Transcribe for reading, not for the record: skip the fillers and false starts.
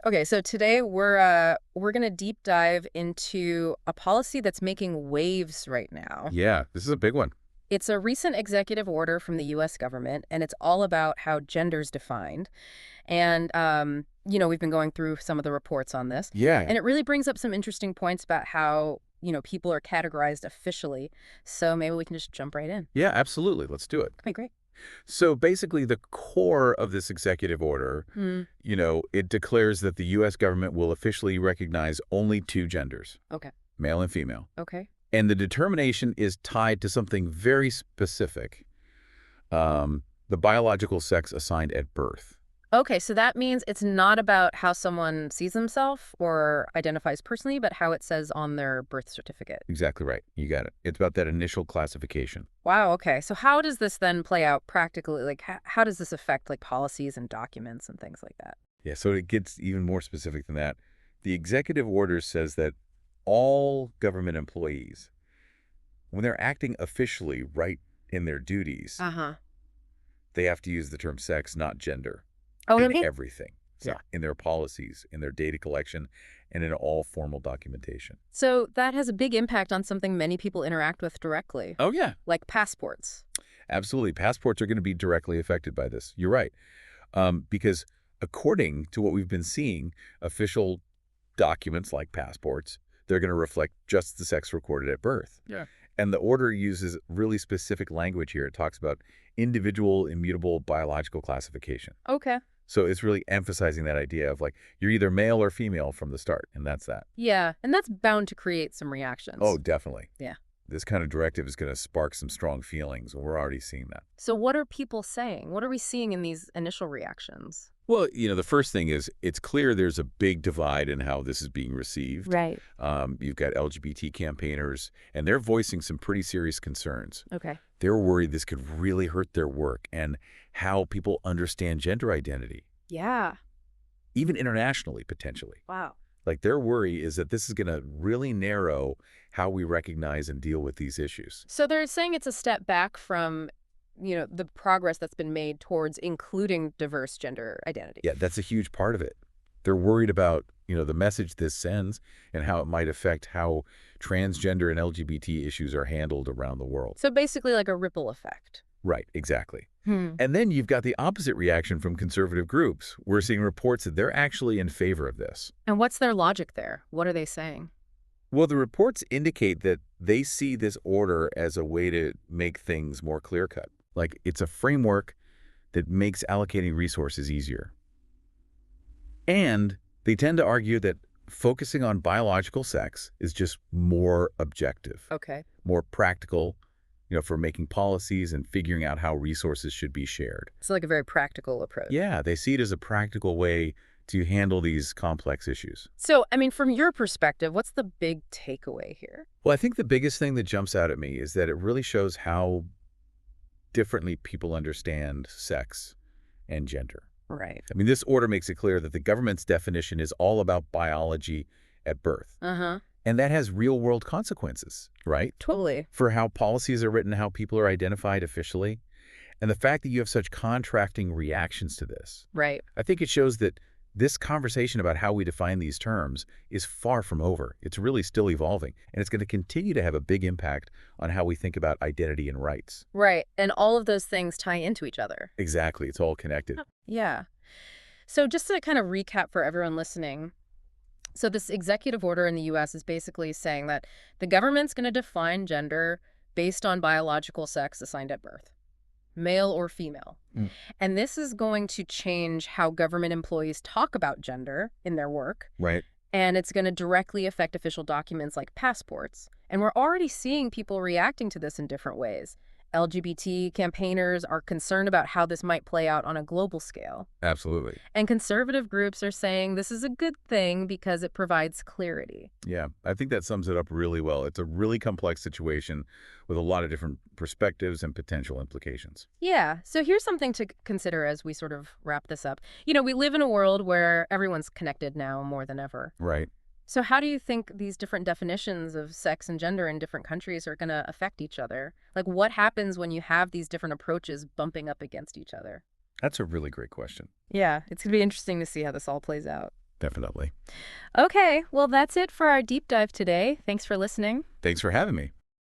Okay, so today we're gonna deep dive into a policy that's making waves right now. Yeah, this is a big one. It's a recent executive order from the U.S. government, and it's all about how gender's defined. And we've been going through some of the reports on this, Yeah. and it really brings up some interesting points about how people are categorized officially. So maybe we can just jump right in. Yeah, absolutely. Let's do it. Okay, great. So basically, the core of this executive order, Hmm. it declares that the U.S. government will officially recognize only two genders, Okay. male and female. Okay. And the determination is tied to something very specific, the biological sex assigned at birth. Okay, so that means it's not about how someone sees himself or identifies personally, but how it says on their birth certificate. Exactly right. You got it. It's about that initial classification. Wow, okay. So how does this then play out practically? Like, how does this affect like policies and documents and things like that? Yeah, so it gets even more specific than that. The executive order says that all government employees, when they're acting officially right in their duties, Uh-huh. they have to use the term sex, not gender, Oh, in really? everything. So Yeah. in their policies, in their data collection, and in all formal documentation. So that has a big impact on something many people interact with directly, Oh, yeah. like passports. Absolutely. Passports are going to be directly affected by this. You're right. Because according to what we've been seeing, official documents like passports, they're going to reflect just the sex recorded at birth. Yeah. And the order uses really specific language here. It talks about individual immutable biological classification. Okay. So it's really emphasizing that idea of like, you're either male or female from the start, and that's that. Yeah, and that's bound to create some reactions. Oh, definitely. Yeah. This kind of directive is going to spark some strong feelings, and we're already seeing that. So what are people saying? What are we seeing in these initial reactions? Well, the first thing is it's clear there's a big divide in how this is being received. Right. You've got LGBT campaigners, and they're voicing some pretty serious concerns. Okay. They're worried this could really hurt their work and how people understand gender identity, Yeah. even internationally, potentially. Wow. Like, their worry is that this is going to really narrow how we recognize and deal with these issues. So they're saying it's a step back from, the progress that's been made towards including diverse gender identity. Yeah, that's a huge part of it. They're worried about, the message this sends and how it might affect how transgender and LGBT issues are handled around the world. So basically like a ripple effect. Right, exactly. Hmm. And then you've got the opposite reaction from conservative groups. We're seeing reports that they're actually in favor of this. And what's their logic there? What are they saying? Well, the reports indicate that they see this order as a way to make things more clear-cut. Like, it's a framework that makes allocating resources easier. And they tend to argue that focusing on biological sex is just more objective, Okay. more practical, for making policies and figuring out how resources should be shared. It's like a very practical approach. Yeah, they see it as a practical way to handle these complex issues. So, from your perspective, what's the big takeaway here? Well, I think the biggest thing that jumps out at me is that it really shows how differently people understand sex and gender. Right. I mean, this order makes it clear that the government's definition is all about biology at birth. Uh-huh. And that has real-world consequences, right? Totally. For how policies are written, how people are identified officially. And the fact that you have such contrasting reactions to this, Right. I think it shows that this conversation about how we define these terms is far from over. It's really still evolving, and it's going to continue to have a big impact on how we think about identity and rights. Right. And all of those things tie into each other. Exactly. It's all connected. Yeah. So just to kind of recap for everyone listening, so this executive order in the U.S. is basically saying that the government's going to define gender based on biological sex assigned at birth, male or female. Mm. And this is going to change how government employees talk about gender in their work. Right. And it's going to directly affect official documents like passports. And we're already seeing people reacting to this in different ways. LGBT campaigners are concerned about how this might play out on a global scale. Absolutely. And conservative groups are saying this is a good thing because it provides clarity. Yeah, I think that sums it up really well. It's a really complex situation with a lot of different perspectives and potential implications. Yeah, so here's something to consider as we sort of wrap this up. We live in a world where everyone's connected now more than ever. Right. So how do you think these different definitions of sex and gender in different countries are going to affect each other? Like, what happens when you have these different approaches bumping up against each other? That's a really great question. Yeah, it's going to be interesting to see how this all plays out. Definitely. Okay, well, that's it for our deep dive today. Thanks for listening. Thanks for having me.